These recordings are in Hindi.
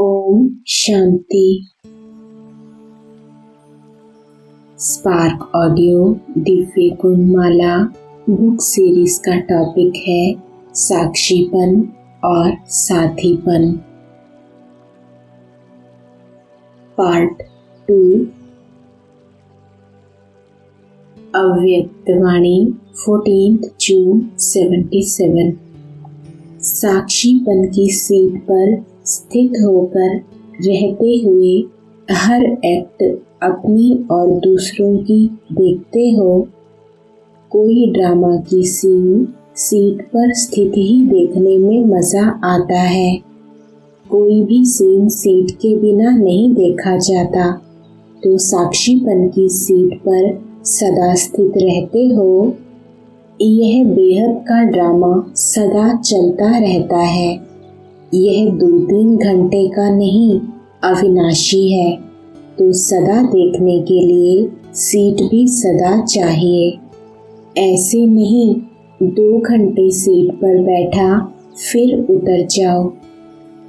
Om Shanti. Spark audio Divya Gunmala book series का टॉपिक है साक्षीपन और साथीपन। पार्ट 2। अव्यक्तवाणी 14 जून 77। साक्षीपन की सीट पर स्थित होकर रहते हुए हर एक्ट अपनी और दूसरों की देखते हो। कोई ड्रामा की सीट पर स्थित ही देखने में मजा आता है। कोई भी सीट के बिना नहीं देखा जाता। तो साक्षीपन की सीट पर सदा स्थित रहते हो। यह बेहद का ड्रामा सदा चलता रहता है। यह 2-3 घंटे का नहीं, अविनाशी है। तो सदा देखने के लिए सीट भी सदा चाहिए। ऐसे नहीं 2 घंटे सीट पर बैठा फिर उतर जाओ।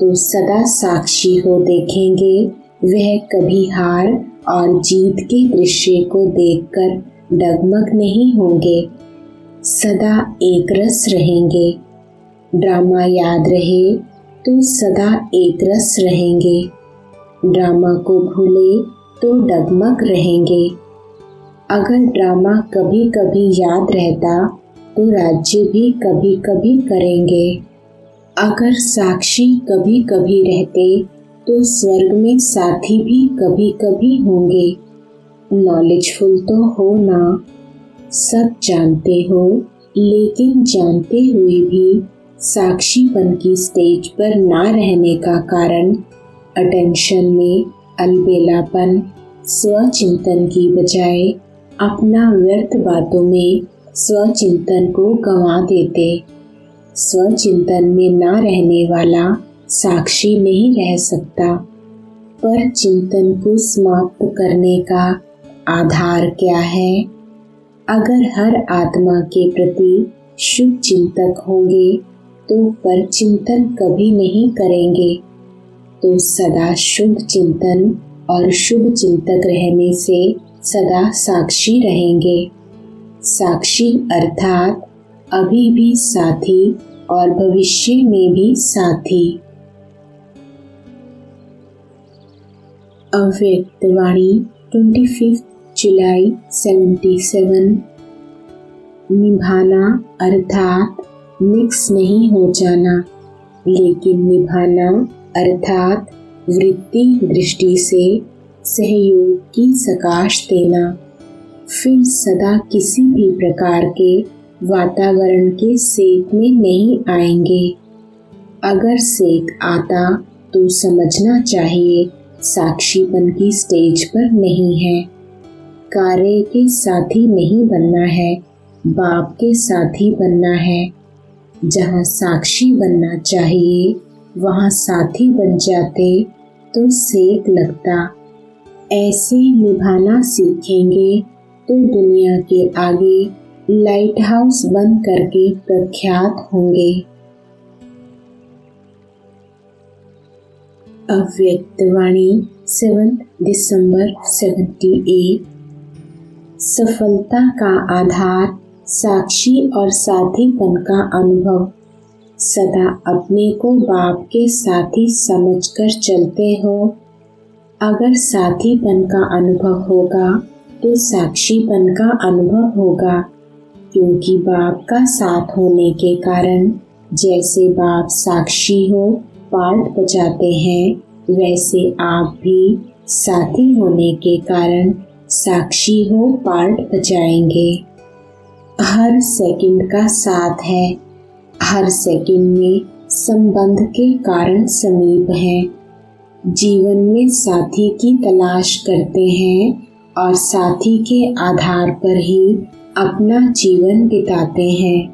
तो सदा साक्षी हो देखेंगे। वह कभी हार और जीत के दृश्य को देखकर डगमग नहीं होंगे। सदा एक रस रहेंगे। ड्रामा याद रहे तो सदा एक रस रहेंगे। ड्रामा को भूले तो डगमग रहेंगे। अगर ड्रामा कभी कभी याद रहता तो राज्य भी कभी कभी करेंगे। अगर साक्षी कभी कभी रहते तो स्वर्ग में साथी भी कभी कभी होंगे। नॉलेजफुल तो हो ना, सब जानते हो, लेकिन जानते हुए भी साक्षीपन की स्टेज पर ना रहने का कारण अटेंशन में अलबेलापन, स्वचिंतन की बजाय अपना व्यर्थ बातों में स्वचिंतन को गंवा देते। स्वचिंतन में ना रहने वाला साक्षी नहीं रह सकता। पर चिंतन को समाप्त करने का आधार क्या है? अगर हर आत्मा के प्रति शुभ चिंतक होंगे तो पर चिंतन कभी नहीं करेंगे। तो सदा शुभ चिंतन और शुभ चिंतक रहने से सदा साक्षी रहेंगे। साक्षी अर्थात अभी भी साथी और भविष्य में भी साथी। अव्यक्तवाणी 25 जुलाई 77। निभाना अर्थात मिक्स नहीं हो जाना, लेकिन निभाना अर्थात वृत्ति दृष्टि से सहयोग की सकाश देना। फिर सदा किसी भी प्रकार के वातावरण के सेक में नहीं आएंगे। अगर सेक आता तो समझना चाहिए साक्षीपन की स्टेज पर नहीं है। कार्य के साथी नहीं बनना है, बाप के साथी बनना है। जहाँ साक्षी बनना चाहिए वहाँ साथी बन जाते तो सेक लगता। ऐसे निभाना सीखेंगे तो दुनिया के आगे लाइट हाउस बन करके प्रख्यात होंगे। अव्यक्तवाणी 7 दिसंबर 78। सफलता का आधार साक्षी और साथीपन का अनुभव। सदा अपने को बाप के साथी समझकर चलते हो। अगर साथीपन का अनुभव होगा तो साक्षीपन का अनुभव होगा, क्योंकि बाप का साथ होने के कारण जैसे बाप साक्षी हो पार्ट बजाते हैं, वैसे आप भी साथी होने के कारण साक्षी हो पार्ट बजाएंगे। हर सेकंड का साथ है। हर सेकंड में संबंध के कारण समीप हैं। जीवन में साथी की तलाश करते हैं और साथी के आधार पर ही अपना जीवन बिताते हैं।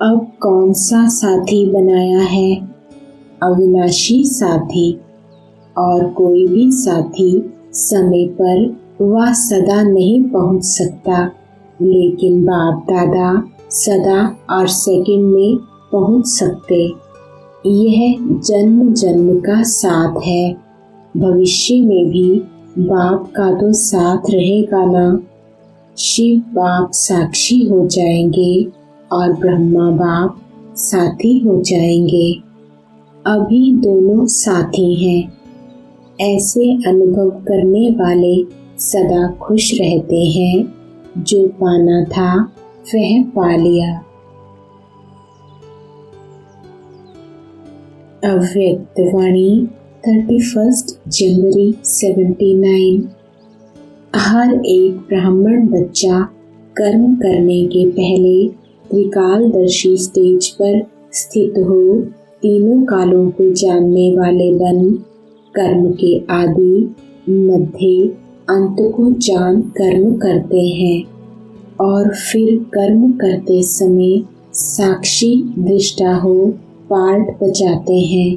अब कौन सा साथी बनाया है? अविनाशी साथी। और कोई भी साथी समय पर वह सदा नहीं पहुंच सकता, लेकिन बाप दादा सदा और सेकंड में पहुंच सकते। यह जन्म जन्म का साथ है। भविष्य में भी बाप का तो साथ रहेगा ना। शिव बाप साक्षी हो जाएंगे और ब्रह्मा बाप साथी हो जाएंगे। अभी दोनों साथी हैं। ऐसे अनुभव करने वाले सदा खुश रहते हैं। जो पाना था वह पा लिया। अव्यक्त वाणी 31 जनवरी 79। हर एक ब्राह्मण बच्चा कर्म करने के पहले त्रिकालदर्शी स्टेज पर स्थित हो तीनों कालों को जानने वाले बन कर्म के आदि मध्य अंत को जान कर्म करते हैं और फिर कर्म करते समय साक्षी दृष्टा हो पार्ट बजाते हैं।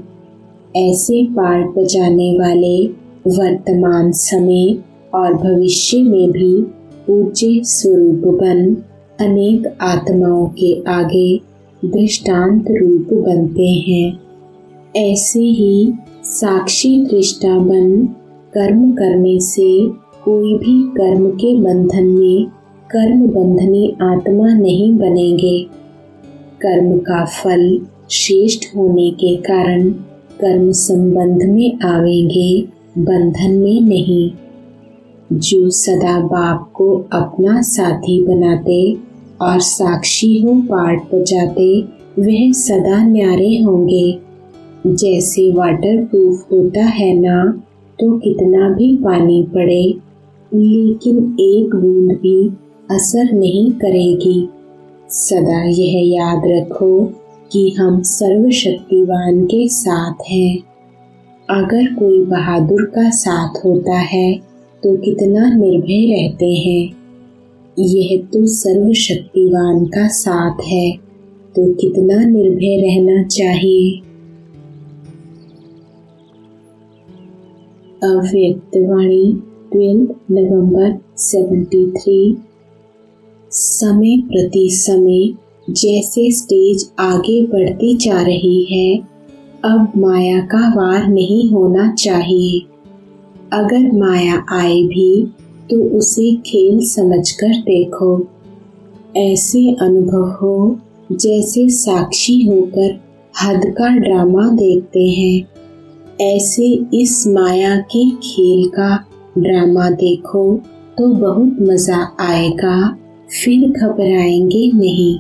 ऐसे पार्ट बजाने वाले वर्तमान समय और भविष्य में भी पूज्य स्वरूप बन अनेक आत्माओं के आगे दृष्टांत रूप बनते हैं। ऐसे ही साक्षी दृष्टा बन कर्म करने से कोई भी कर्म के बंधन में कर्म बंधनी आत्मा नहीं बनेंगे। कर्म का फल श्रेष्ठ होने के कारण कर्म संबंध में आवेंगे, बंधन में नहीं। जो सदा बाप को अपना साथी बनाते और साक्षी हो पार्ट बजाते वह सदा न्यारे होंगे। जैसे वाटर प्रूफ होता है ना, तो कितना भी पानी पड़े लेकिन एक बूंद भी असर नहीं करेगी। सदा यह याद रखो कि हम सर्वशक्तिवान के साथ हैं। अगर कोई बहादुर का साथ होता है तो कितना निर्भय रहते हैं। यह तो सर्वशक्तिवान का साथ है तो कितना निर्भय रहना चाहिए। अव्यक्त वाणी 12 नवंबर 73। समय प्रति समय जैसे स्टेज आगे बढ़ती जा रही है, अब माया का वार नहीं होना चाहिए। अगर माया आए भी तो उसे खेल समझकर देखो। ऐसे अनुभव हो जैसे साक्षी होकर हद का ड्रामा देखते हैं। ऐसे इस माया के खेल का ड्रामा देखो तो बहुत मजा आएगा, फिर घबराएंगे नहीं।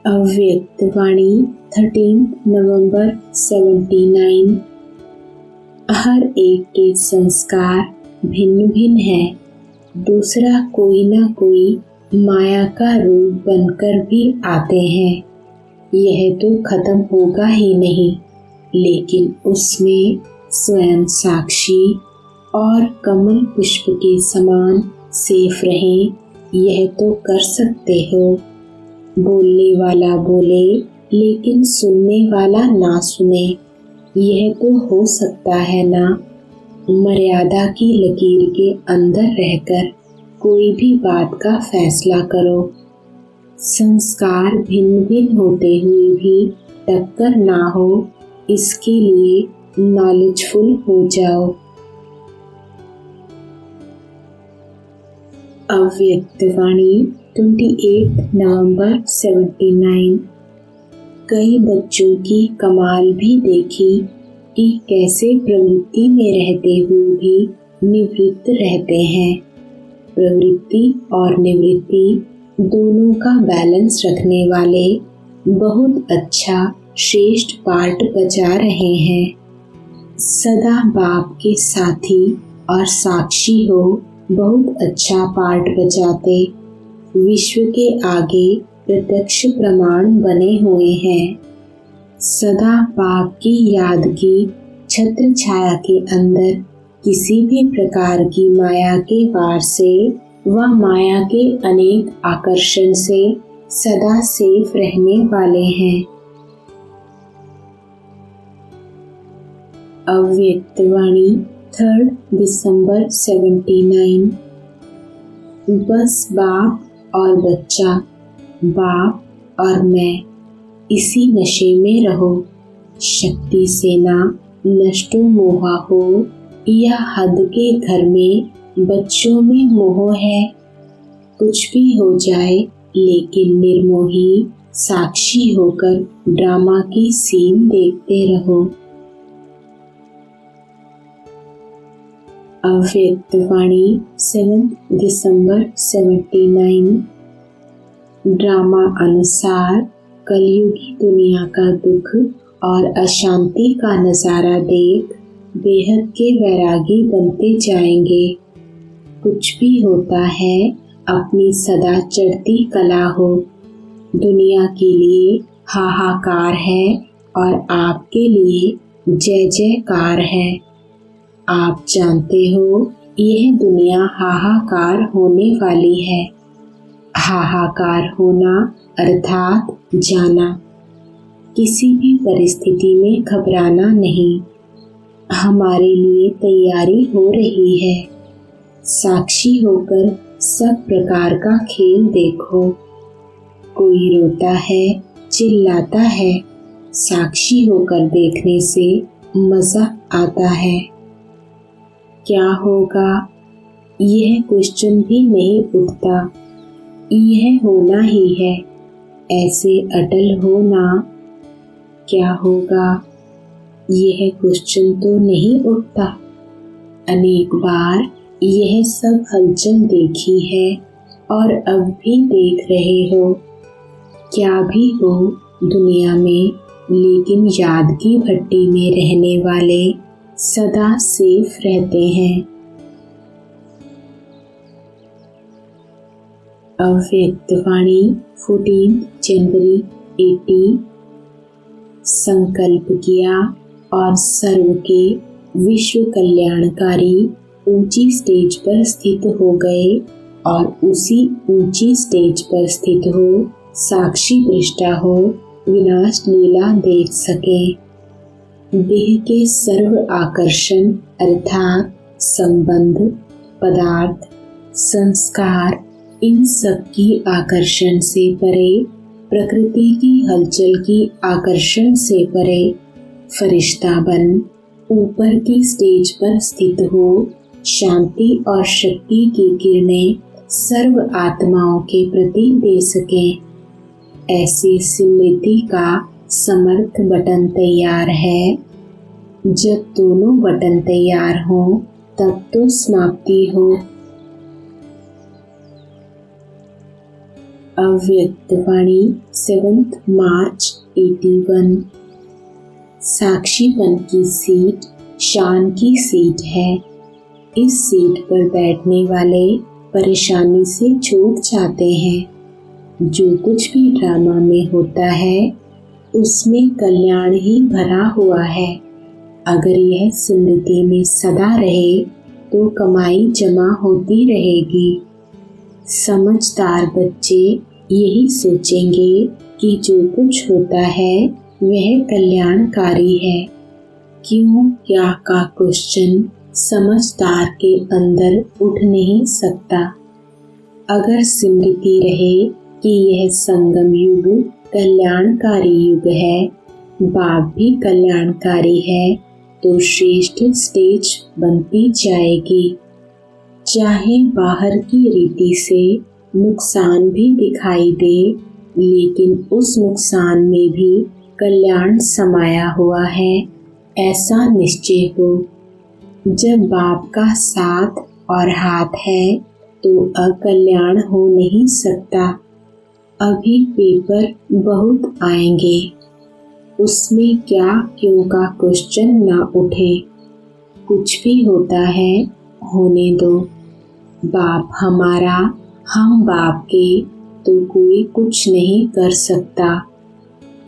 अव्यक्त वाणी 13 नवंबर 79। हर एक के संस्कार भिन्न भिन्न है। दूसरा कोई ना कोई माया का रूप बनकर भी आते हैं। यह तो खत्म होगा ही नहीं, लेकिन उसमें स्वयं साक्षी और कमल पुष्प के समान सेफ रहें, यह तो कर सकते हो। बोलने वाला बोले लेकिन सुनने वाला ना सुने, यह तो हो सकता है ना। मर्यादा की लकीर के अंदर रहकर कोई भी बात का फैसला करो। संस्कार भिन्न भिन्न होते हुए भी टक्कर ना हो, इसके लिए नॉलेजफुल हो जाओ। अव्यक्त वाणी 28 नवंबर 79। कई बच्चों की कमाल भी देखी कि कैसे प्रवृत्ति में रहते हुए भी निवृत्त रहते हैं। प्रवृत्ति और निवृत्ति दोनों का बैलेंस रखने वाले बहुत अच्छा श्रेष्ठ पार्ट बजा रहे हैं। सदा बाप के साथी और साक्षी हो बहुत अच्छा पार्ट बजाते विश्व के आगे प्रत्यक्ष प्रमाण बने हुए हैं। सदा बाप की याद की छत्र छाया के अंदर किसी भी प्रकार की माया के वार से व माया के अनेक आकर्षण से सदा सेफ रहने वाले हैं। अव्यक्त वाणी 3 दिसंबर 79। बस बाप और बच्चा, बाप और मैं इसी नशे में रहो। शक्ति से ना नष्टो मोहा हो, या हद के घर में बच्चों में मोह है। कुछ भी हो जाए लेकिन निर्मोही साक्षी होकर ड्रामा की सीन देखते रहो। अव्यक्त वाणी 7 दिसंबर 79। ड्रामा अनुसार कलयुगी दुनिया का दुख और अशांति का नज़ारा देख बेहद के वैरागी बनते जाएंगे। कुछ भी होता है अपनी सदा चढ़ती कला हो। दुनिया के लिए हाहाकार है और आपके लिए जय जयकार है। आप जानते हो यह दुनिया हाहाकार होने वाली है। हाहाकार होना अर्थात जाना। किसी भी परिस्थिति में घबराना नहीं। हमारे लिए तैयारी हो रही है। साक्षी होकर सब प्रकार का खेल देखो। कोई रोता है, चिल्लाता है, साक्षी होकर देखने से मजा आता है। क्या होगा यह क्वेश्चन भी नहीं उठता। यह होना ही है, ऐसे अटल होना। क्या होगा यह क्वेश्चन तो नहीं उठता। अनेक बार यह सब हलचल देखी है और अब भी देख रहे हो। क्या भी हो दुनिया में, लेकिन याद की भट्टी में रहने वाले सदा सेफ रहते हैं। अव्यक्त वाणी 14 जनवरी 80। संकल्प किया और सर्व के विश्व कल्याणकारी ऊंची स्टेज पर स्थित हो गए और उसी ऊंची स्टेज पर स्थित हो साक्षी दृष्टा हो विनाश लीला देख सके। देह के सर्व आकर्षण अर्थात संबंध, पदार्थ, संस्कार, इन सब की आकर्षण से परे, प्रकृति की हलचल की आकर्षण से परे फरिश्ता बन ऊपर की स्टेज पर स्थित हो शांति और शक्ति की किरणें सर्व आत्माओं के प्रति दे सके। ऐसी स्मृति का समर्थ बटन तैयार है। जब दोनों बटन तैयार हों तब तो समाप्ति हो। अव्यक्त वाणी 7 मार्च 81। साक्षीपन की सीट शान की सीट है। इस सीट पर बैठने वाले परेशानी से छूट जाते हैं। जो कुछ भी ड्रामा में होता है उसमें कल्याण ही भरा हुआ है। अगर यह स्मृति में सदा रहे तो कमाई जमा होती रहेगी। समझदार बच्चे यही सोचेंगे कि जो कुछ होता है वह कल्याणकारी है। क्यों क्या का क्वेश्चन समझदार के अंदर उठ नहीं सकता। अगर स्मृति रहे कि यह संगम युग कल्याणकारी युग है, बाप भी कल्याणकारी है, तो श्रेष्ठ स्टेज बनती जाएगी। चाहे बाहर की रीति से नुकसान भी दिखाई दे, लेकिन उस नुकसान में भी कल्याण समाया हुआ है, ऐसा निश्चय हो। जब बाप का साथ और हाथ है तो अकल्याण हो नहीं सकता। अभी पेपर बहुत आएंगे, उसमें क्या क्यों का क्वेश्चन ना उठे। कुछ भी होता है होने दो। बाप हमारा, हम बाप के, तो कोई कुछ नहीं कर सकता।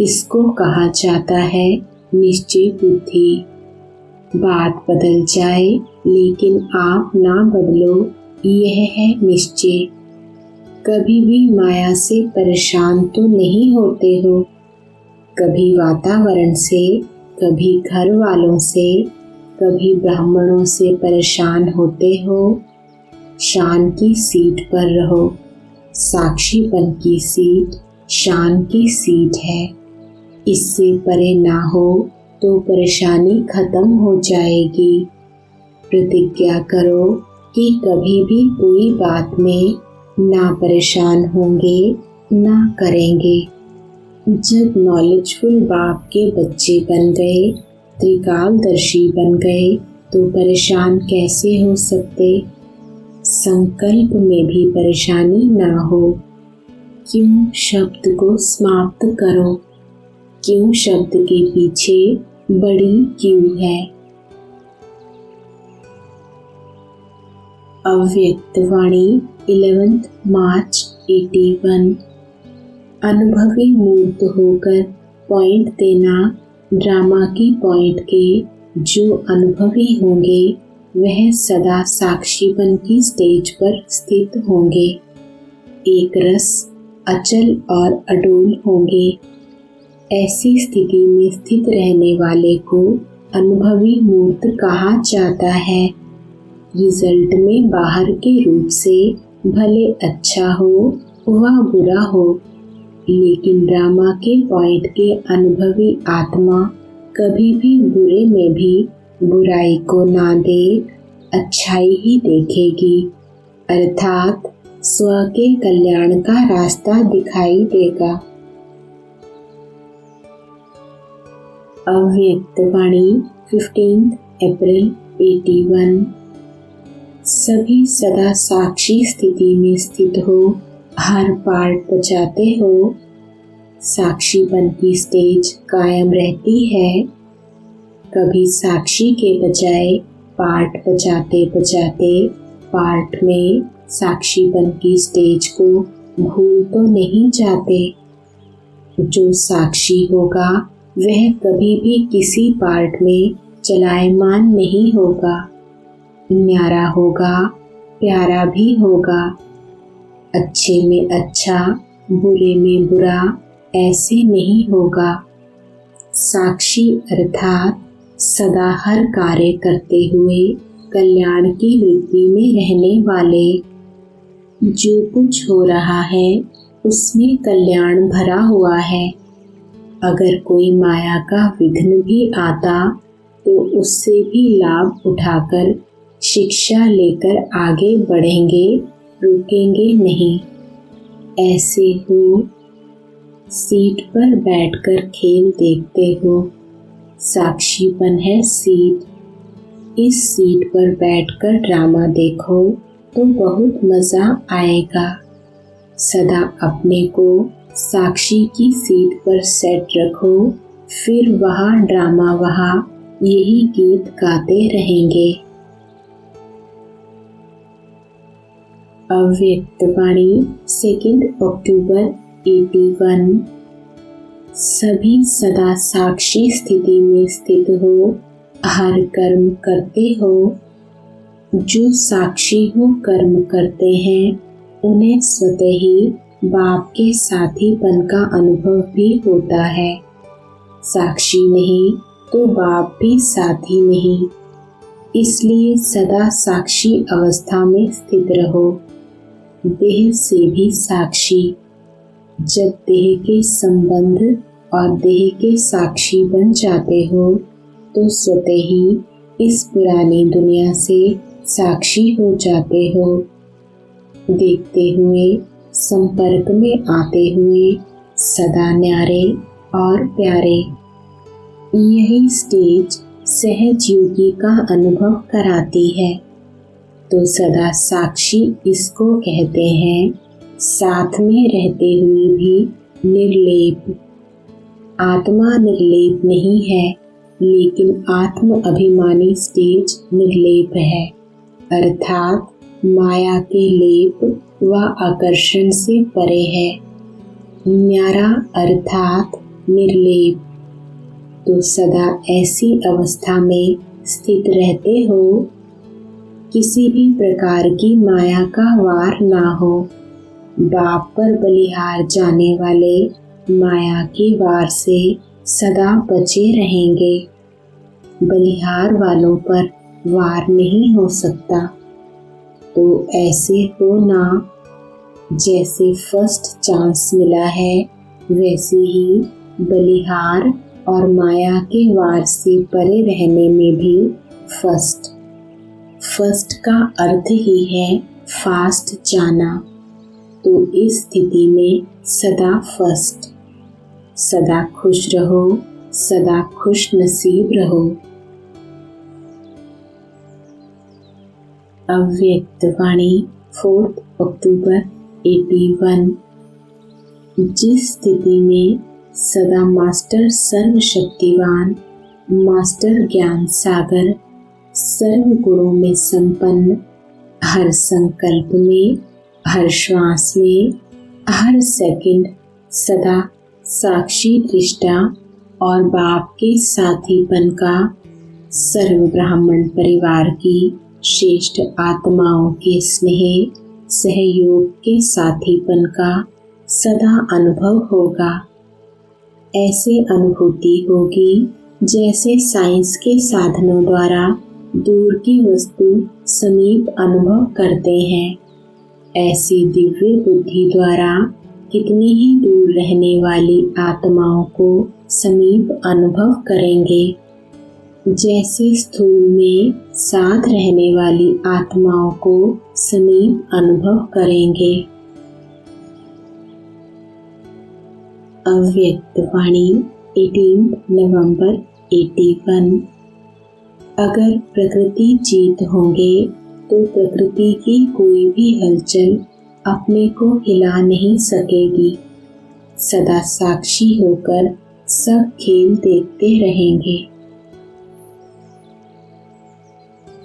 इसको कहा जाता है निश्चय बुद्धि। बात बदल जाए लेकिन आप ना बदलो, यह है निश्चय। कभी भी माया से परेशान तो नहीं होते हो। कभी वातावरण से, कभी घर वालों से, कभी ब्राह्मणों से परेशान होते हो। शान की सीट पर रहो। साक्षीपन की सीट शान की सीट है। इससे परे ना हो तो परेशानी खत्म हो जाएगी। प्रतिज्ञा करो कि कभी भी कोई बात में ना परेशान होंगे ना करेंगे। जब नॉलेजफुल बाप के बच्चे बन गए, त्रिकालदर्शी बन गए, तो परेशान कैसे हो सकते। संकल्प में भी परेशानी ना हो। क्यों शब्द को समाप्त करो। क्यों शब्द के पीछे बड़ी क्यों है। अव्यक्त वाणी 11 मार्च 81। अनुभवी मूर्त होकर पॉइंट देना। ड्रामा की पॉइंट के जो अनुभवी होंगे वह सदा साक्षीपन की स्टेज पर स्थित होंगे। एक रस अचल और अडोल होंगे। ऐसी स्थिति में स्थित रहने वाले को अनुभवी मूर्त कहा जाता है। रिजल्ट में बाहर के रूप से भले अच्छा हो व बुरा हो, लेकिन ड्रामा के पॉइंट के अनुभवी आत्मा कभी भी बुरे में भी बुराई को ना देख अच्छाई ही देखेगी, अर्थात स्व के कल्याण का रास्ता दिखाई देगा। अव्यक्त वाणी 15 अप्रैल 81। सभी सदा साक्षी स्थिति में स्थित हो, हर पार्ट बचाते हो। साक्षीपन की स्टेज कायम रहती है। कभी साक्षी के बजाय पार्ट बचाते बचाते पार्ट में साक्षीपन की स्टेज को भूल तो नहीं जाते। जो साक्षी होगा वह कभी भी किसी पार्ट में चलायमान नहीं होगा। न्यारा होगा, प्यारा भी होगा। अच्छे में अच्छा, बुरे में बुरा ऐसे नहीं होगा। साक्षी अर्थात सदा हर कार्य करते हुए कल्याण की वृत्ति में रहने वाले। जो कुछ हो रहा है उसमें कल्याण भरा हुआ है। अगर कोई माया का विघ्न भी आता तो उससे भी लाभ उठाकर शिक्षा लेकर आगे बढ़ेंगे, रुकेंगे नहीं। ऐसे हो, सीट पर बैठकर खेल देखते हो। साक्षीपन है सीट। इस सीट पर बैठकर ड्रामा देखो तो बहुत मजा आएगा। सदा अपने को साक्षी की सीट पर सेट रखो, फिर वहाँ ड्रामा वहाँ यही गीत गाते रहेंगे। अव्यक्त वाणी 2 अक्टूबर 81। सभी सदा साक्षी स्थिति में स्थित हो, हर कर्म करते हो। जो साक्षी हो कर्म करते हैं उन्हें स्वतः ही बाप के साथीपन का अनुभव भी होता है। साक्षी नहीं तो बाप भी साथी नहीं। इसलिए सदा साक्षी अवस्था में स्थित रहो। देह से भी साक्षी। जब देह के संबंध और देह के साक्षी बन जाते हो तो स्वतः ही इस पुरानी दुनिया से साक्षी हो जाते हो। देखते हुए, संपर्क में आते हुए सदा न्यारे और प्यारे। यही स्टेज सहज योगी का अनुभव कराती है। तो सदा साक्षी इसको कहते हैं, साथ में रहते हुए भी निर्लेप। आत्मा निर्लेप नहीं है, लेकिन आत्म अभिमानी स्टेज निर्लेप है, अर्थात माया के लेप व आकर्षण से परे है। न्यारा अर्थात निर्लेप। तो सदा ऐसी अवस्था में स्थित रहते हो, किसी भी प्रकार की माया का वार ना हो। बाप पर बलिहार जाने वाले माया के वार से सदा बचे रहेंगे। बलिहार वालों पर वार नहीं हो सकता। तो ऐसे हो ना, जैसे फर्स्ट चांस मिला है वैसे ही बलिहार और माया के वार से परे रहने में भी फर्स्ट। फर्स्ट का अर्थ ही है फास्ट जाना। तो इस स्थिति में सदा फर्स्ट, सदा खुश रहो, सदा खुश नसीब रहो। अव्यक्त वाणी 4 अक्टूबर 81। जिस स्थिति में सदा मास्टर सर्वशक्तिवान, मास्टर ज्ञान सागर, सर्व गुणों में संपन्न, हर संकल्प में, हर श्वास में, हर सेकंड सदा साक्षी दृष्टा और बाप के साथीपन का, सर्व ब्राह्मण परिवार की श्रेष्ठ आत्माओं के स्नेह सहयोग के साथीपन का सदा अनुभव होगा। ऐसे अनुभूति होगी जैसे साइंस के साधनों द्वारा दूर की वस्तु समीप अनुभव करते हैं। ऐसी दिव्य बुद्धि द्वारा कितनी ही दूर रहने वाली आत्माओं को समीप अनुभव करेंगे। जैसे स्थूल में साथ रहने वाली आत्माओं को समीप अनुभव करेंगे। अव्यक्त वाणी 18 नवंबर 81। अगर प्रकृति जीत होंगे तो प्रकृति की कोई भी हलचल अपने को हिला नहीं सकेगी। सदा साक्षी होकर सब खेल देखते रहेंगे।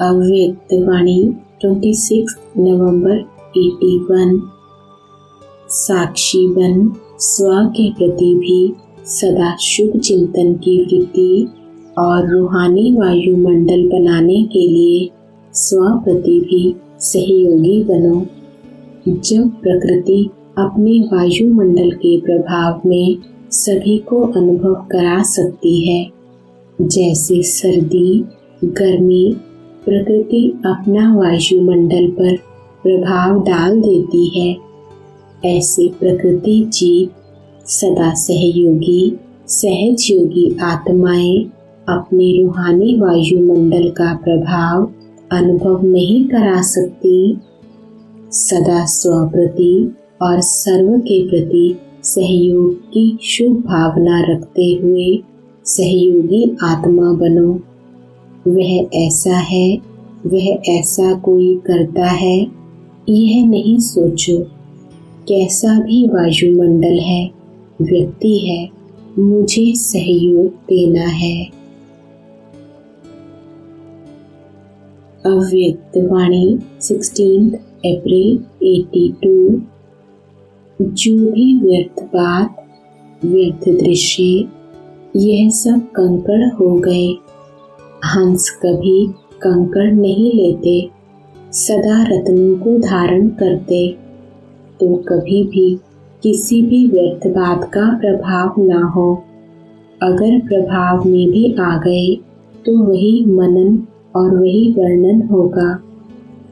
अव्यक्त वाणी 26 नवंबर 81। साक्षी बन स्व के प्रति भी सदा शुभ चिंतन की वृत्ति और रूहानी वायुमंडल बनाने के लिए स्व प्रति भी सहयोगी बनो। जब प्रकृति अपने वायुमंडल के प्रभाव में सभी को अनुभव करा सकती है, जैसे सर्दी गर्मी प्रकृति अपना वायुमंडल पर प्रभाव डाल देती है, ऐसे प्रकृति जीव सदा सहयोगी सहजयोगी आत्माएं अपने रूहानी वायुमंडल का प्रभाव अनुभव नहीं करा सकती। सदा स्वप्रति और सर्व के प्रति सहयोग की शुभ भावना रखते हुए सहयोगी आत्मा बनो। वह ऐसा है, वह ऐसा कोई करता है, यह नहीं सोचो। कैसा भी वायुमंडल है, व्यक्ति है, मुझे सहयोग देना है। अव्यक्त वाणी 16 अप्रैल 82। जो भी व्यर्थ बात, व्यर्थ दृश्य, यह सब कंकड़ हो गए। हंस कभी कंकड़ नहीं लेते, सदा रत्नों को धारण करते। तो कभी भी किसी भी व्यर्थ बात का प्रभाव ना हो। अगर प्रभाव में भी आ गए तो वही मनन और वही वर्णन होगा।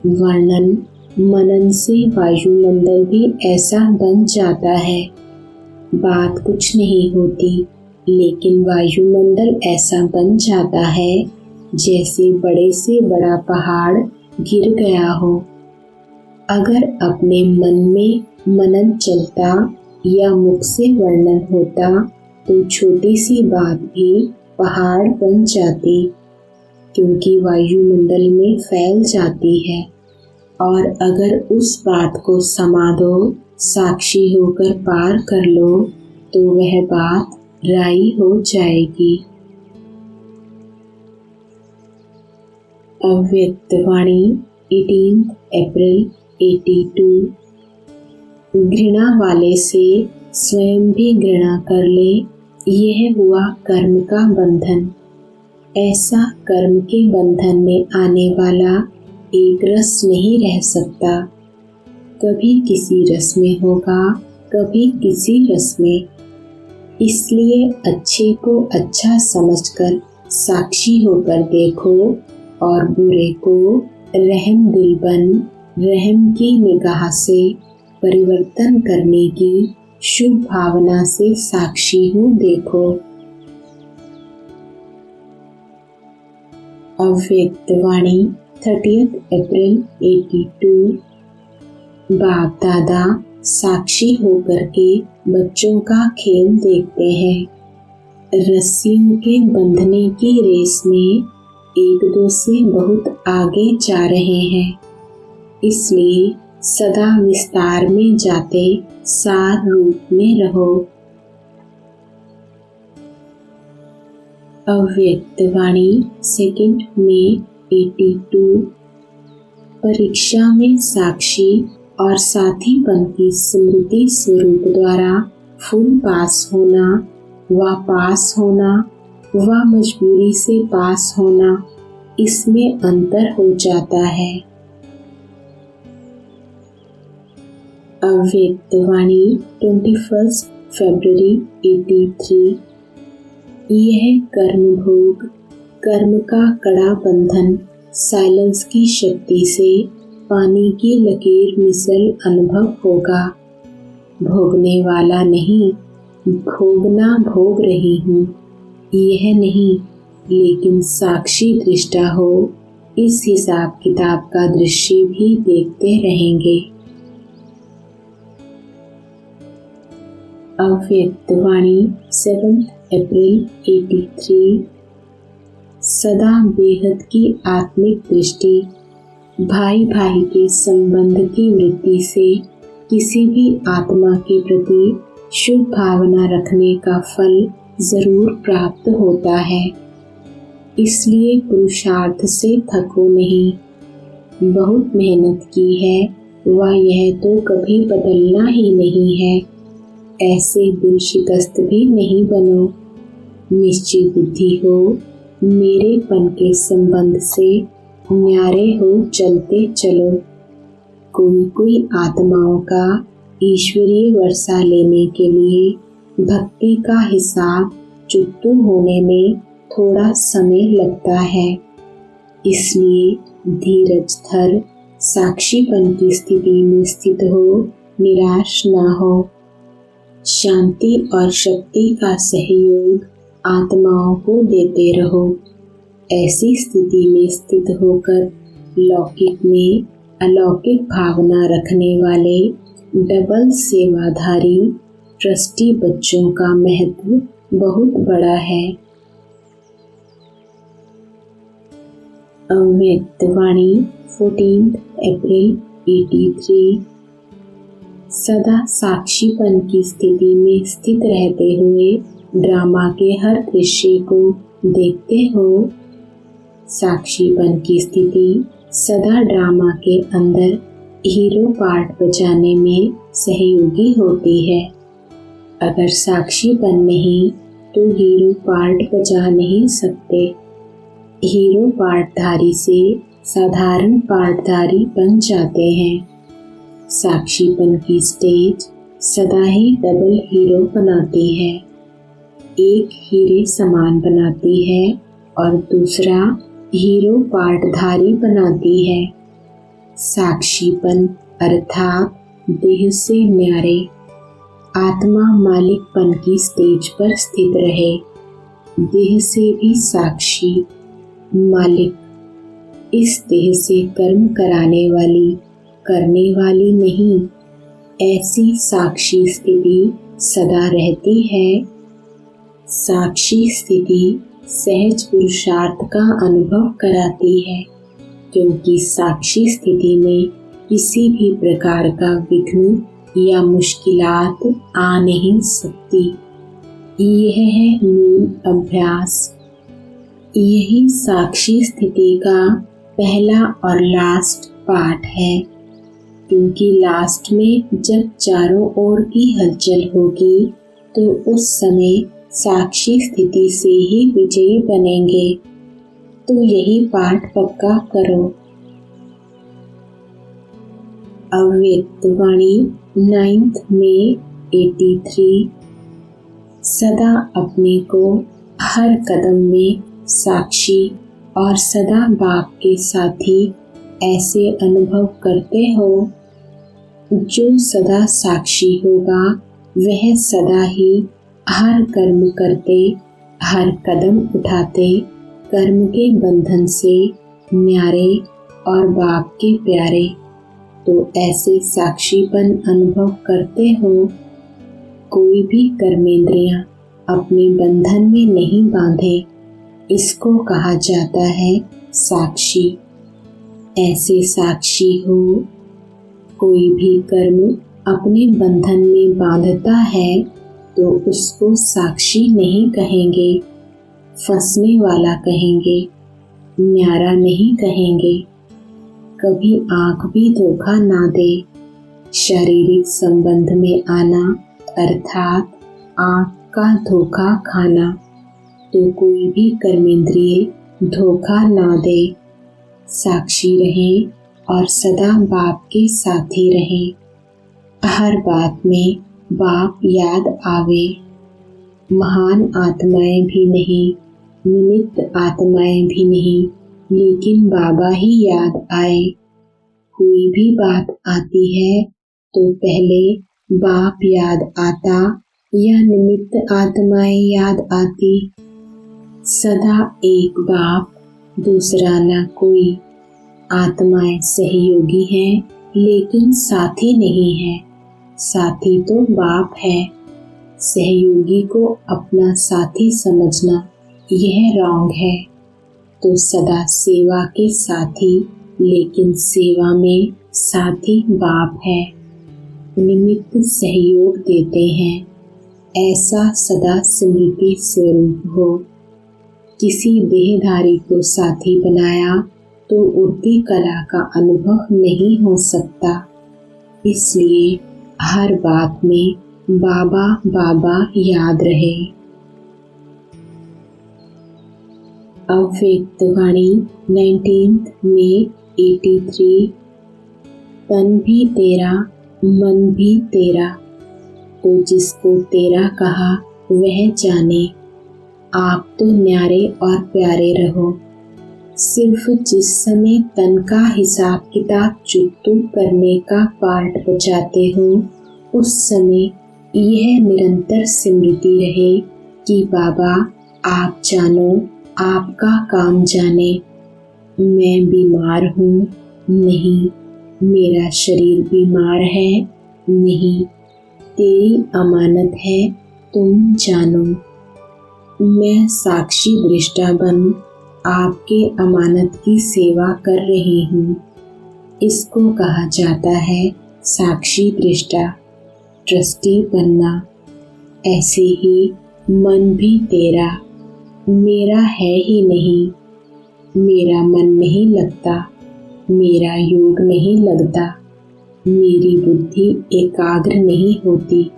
वर्णन मनन से वायुमंडल भी ऐसा बन जाता है। बात कुछ नहीं होती, लेकिन वायुमंडल ऐसा बन जाता है जैसे बड़े से बड़ा पहाड़ गिर गया हो। अगर अपने मन में मनन चलता या मुख से वर्णन होता तो छोटी सी बात भी पहाड़ बन जाती, क्योंकि वायुमंडल में फैल जाती है। और अगर उस बात को समा दो, साक्षी होकर पार कर लो, तो वह बात राई हो जाएगी। अव्यक्त वाणी 18 अप्रैल 82। घृणा वाले से स्वयं भी घृणा कर ले, यह हुआ कर्म का बंधन। ऐसा कर्म के बंधन में आने वाला एक रस नहीं रह सकता। कभी किसी रस में होगा, कभी किसी रस में। इसलिए अच्छे को अच्छा समझकर साक्षी होकर देखो और बुरे को रहम दिल बन रहम की निगाह से परिवर्तन करने की शुभ भावना से साक्षी हूँ देखो। अव्यक्त वाणी 30 अप्रैल 82। बाप दादा साक्षी होकर के बच्चों का खेल देखते हैं। रस्सियों के बंधने की रेस में एक दो से बहुत आगे जा रहे हैं, इसलिए सदा विस्तार में जाते सार रूप में रहो। अव्यक्त वाणी 2 मई 82। परीक्षा में साक्षी और साथीपन की स्मृति स्वरूप द्वारा फुल पास होना व पास होना व मजबूरी से पास होना, इसमें अंतर हो जाता है। अव्यक्त वाणी 21 फरवरी 83। यह कर्म भोग, कर्म का कड़ा बंधन साइलेंस की शक्ति से पानी की लकीर मिसल अनुभव होगा। भोगने वाला नहीं, भोगना भोग रही हूँ यह नहीं, लेकिन साक्षी दृष्टा हो इस हिसाब किताब का दृश्य भी देखते रहेंगे। अव्यक्त वाणी 7 अप्रैल 83। सदा बेहद की आत्मिक दृष्टि, भाई भाई के संबंध की वृत्ति से किसी भी आत्मा के प्रति शुभ भावना रखने का फल जरूर प्राप्त होता है। इसलिए पुरुषार्थ से थको नहीं। बहुत मेहनत की है व यह तो कभी बदलना ही नहीं है। ऐसे दिल शिकस्त भी नहीं बनो। निश्चित बुद्धि हो, मेरेपन के संबंध से न्यारे हो चलते चलो। कोई आत्माओं का ईश्वरीय वर्षा लेने के लिए भक्ति का हिसाब चुकतू होने में थोड़ा समय लगता है। इसलिए धीरज धर साक्षीपन की स्थिति में स्थित हो, निराश ना हो। शांति और शक्ति का सहयोग आत्माओं को देते रहो। ऐसी स्थिति में स्थित होकर लौकिक में अलौकिक भावना रखने वाले डबल सेवाधारी ट्रस्टी बच्चों का महत्व बहुत बड़ा है। अव्यक्त वाणी 14 अप्रैल 83। सदा साक्षीपन की स्थिति में स्थित रहते हुए ड्रामा के हर दृश्य को देखते हो। साक्षीपन की स्थिति सदा ड्रामा के अंदर हीरो पार्ट बजाने में सहयोगी होती है। अगर साक्षीपन नहीं तो हीरो पार्ट बजा नहीं सकते। हीरो पार्टधारी से साधारण पार्टधारी बन जाते हैं। साक्षीपन की स्टेज सदा ही डबल हीरो बनाती है। एक हीरे समान बनाती है और दूसरा हीरो पार्टधारी बनाती है। साक्षीपन अर्थात देह से न्यारे आत्मा मालिकपन की स्टेज पर स्थित रहे। देह से भी साक्षी मालिक, इस देह से कर्म कराने वाली करने वाली नहीं। ऐसी साक्षी स्थिति सदा रहती है। साक्षी स्थिति सहज पुरुषार्थ का अनुभव कराती है, क्योंकि साक्षी स्थिति में किसी भी प्रकार का विघ्न या मुश्किलात आ नहीं सकती। यह है मूल अभ्यास। यही साक्षी स्थिति का पहला और लास्ट पार्ट है, क्योंकि लास्ट में जब चारों ओर की हलचल होगी तो उस समय साक्षी स्थिति से ही विजयी बनेंगे। तो यही पाठ पक्का करो। अव्यक्त वाणी 9 मई 83। सदा अपने को हर कदम में साक्षी और सदा बाप के साथी ऐसे अनुभव करते हो। जो सदा साक्षी होगा वह सदा ही हर कर्म करते, हर कदम उठाते कर्म के बंधन से न्यारे और बाप के प्यारे। तो ऐसे साक्षीपन अनुभव करते हो। कोई भी कर्मेंद्रियां अपने बंधन में नहीं बांधे, इसको कहा जाता है साक्षी। ऐसे साक्षी हो। कोई भी कर्म अपने बंधन में बांधता है तो उसको साक्षी नहीं कहेंगे, फंसने वाला कहेंगे, न्यारा नहीं कहेंगे। कभी आँख भी धोखा ना दे। शारीरिक संबंध में आना अर्थात आँख का धोखा खाना। तो कोई भी कर्मेंद्रिय धोखा ना दे। साक्षी रहें और सदा बाप के साथी रहें। हर बात में बाप याद आवे। महान आत्माएं भी नहीं, निमित्त आत्माएं भी नहीं, लेकिन बाबा ही याद आए। कोई भी बात आती है तो पहले बाप याद आता या निमित्त आत्माएं याद आती। सदा एक बाप, दूसरा न कोई। आत्माएं सहयोगी हैं लेकिन साथी नहीं है। साथी तो बाप है। सहयोगी को अपना साथी समझना यह रॉन्ग है। तो सदा सेवा के साथी, लेकिन सेवा में साथी बाप है। निमित्त सहयोग देते हैं। ऐसा सदा स्मृति स्वरूप हो। किसी देहधारी को साथी बनाया तो उड़ती कला का अनुभव नहीं हो सकता। इसलिए हर बात में बाबा बाबा याद रहे। अव्यक्त वाणी 19 मई 83। तन भी तेरा, मन भी तेरा, तो जिसको तेरा कहा वह जाने। आप तो न्यारे और प्यारे रहो। सिर्फ जिस समय तन का हिसाब किताब चुकतू करने का पार्ट बचाते हो, उस समय यह निरंतर स्मृति रहे कि बाबा आप जानो, आपका काम जाने। मैं बीमार हूँ, नहीं। मेरा शरीर बीमार है, नहीं। तेरी अमानत है, तुम जानो। मैं साक्षी दृष्टा बन आपके अमानत की सेवा कर रही हूँ। इसको कहा जाता है साक्षी दृष्टा, ट्रस्टी बनना। ऐसे ही मन भी तेरा, मेरा है ही नहीं। मेरा मन नहीं लगता, मेरा योग नहीं लगता, मेरी बुद्धि एकाग्र नहीं होती।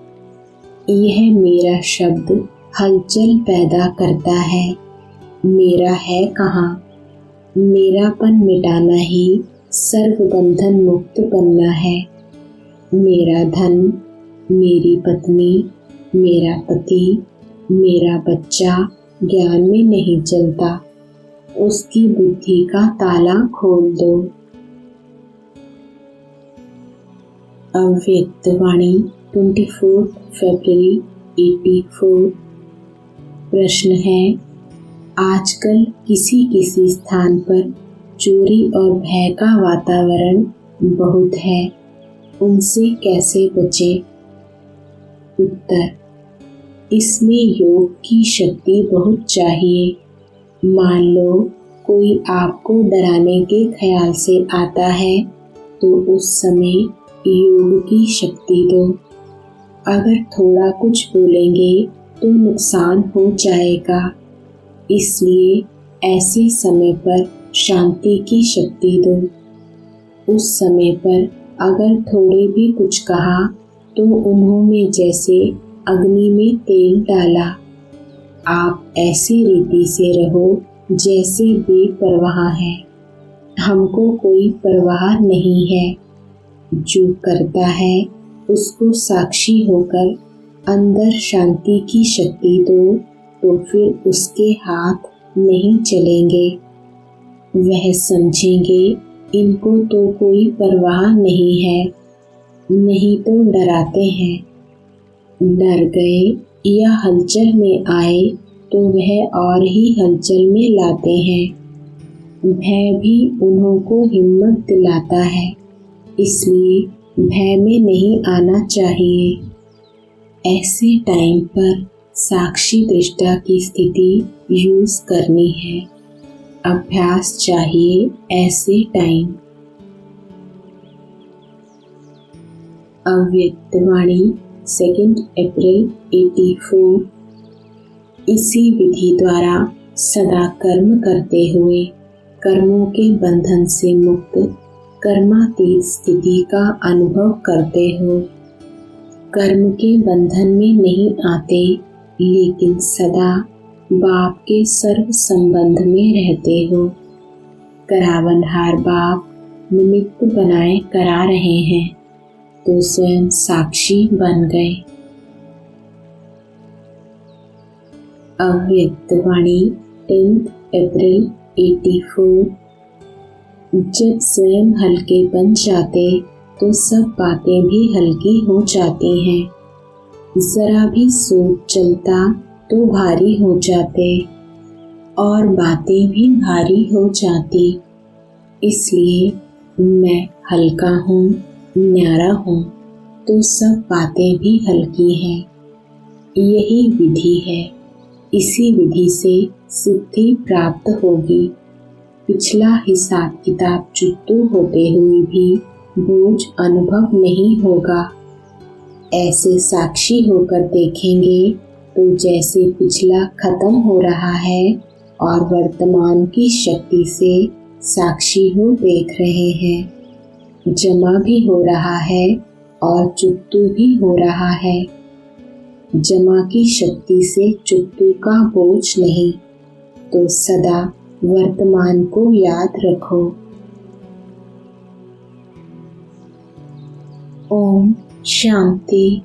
यह मेरा शब्द हलचल पैदा करता है। मेरा है कहाँ? मेरापन मिटाना ही सर्व बंधन मुक्त बनना है। मेरा धन, मेरी पत्नी, मेरा पति, मेरा बच्चा ज्ञान में नहीं चलता, उसकी बुद्धि का ताला खोल दो। अव्यक्त वाणी 24 फरवरी 84। प्रश्न है, आजकल किसी किसी स्थान पर चोरी और भय का वातावरण बहुत है, उनसे कैसे बचे? उत्तर, इसमें योग की शक्ति बहुत चाहिए। मान लो कोई आपको डराने के ख्याल से आता है तो उस समय योग की शक्ति दो। अगर थोड़ा कुछ बोलेंगे तो नुकसान हो जाएगा, इसलिए ऐसे समय पर शांति की शक्ति दो। उस समय पर अगर थोड़े भी कुछ कहा तो उन्होंने जैसे अग्नि में तेल डाला। आप ऐसी रीति से रहो जैसे बेपरवाह हैं। हमको कोई परवाह नहीं है। जो करता है उसको साक्षी होकर अंदर शांति की शक्ति दो, तो फिर उसके हाथ नहीं चलेंगे। वह समझेंगे इनको तो कोई परवाह नहीं है, नहीं तो डराते हैं। डर गए या हलचल में आए तो वह और ही हलचल में लाते हैं। भय भी उन्हों को हिम्मत दिलाता है, इसलिए भय में नहीं आना चाहिए। ऐसे टाइम पर साक्षी दृष्टा की स्थिति यूज करनी है। अभ्यास चाहिए ऐसे टाइम। अव्यक्तवाणी 2 अप्रैल 84। इसी विधि द्वारा सदा कर्म करते हुए कर्मों के बंधन से मुक्त कर्मातीत स्थिति का अनुभव करते हो। कर्म के बंधन में नहीं आते, लेकिन सदा बाप के सर्व संबंध में रहते हो। करावनहार बाप निमित्त बनाए करा रहे हैं, तो स्वयं साक्षी बन गए। अव्यक्तवाणी 10 अप्रैल 84। जब स्वयं हल्के बन जाते तो सब बातें भी हल्की हो जाती हैं। जरा भी सोच चलता तो भारी हो जाते और बातें भी भारी हो जाती। इसलिए मैं हल्का हूँ, न्यारा हूँ, तो सब बातें भी हल्की हैं। यही विधि है। इसी विधि से सिद्धि प्राप्त होगी। पिछला हिसाब किताब चुट्टू होते हुए भी बोझ अनुभव नहीं होगा। ऐसे साक्षी होकर देखेंगे तो जैसे पिछला खत्म हो रहा है और वर्तमान की शक्ति से साक्षी हो देख रहे हैं। जमा भी हो रहा है और चुट्टू भी हो रहा है। जमा की शक्ति से चुट्टू का बोझ नहीं, तो सदा वर्तमान को याद रखो। ओम शांति।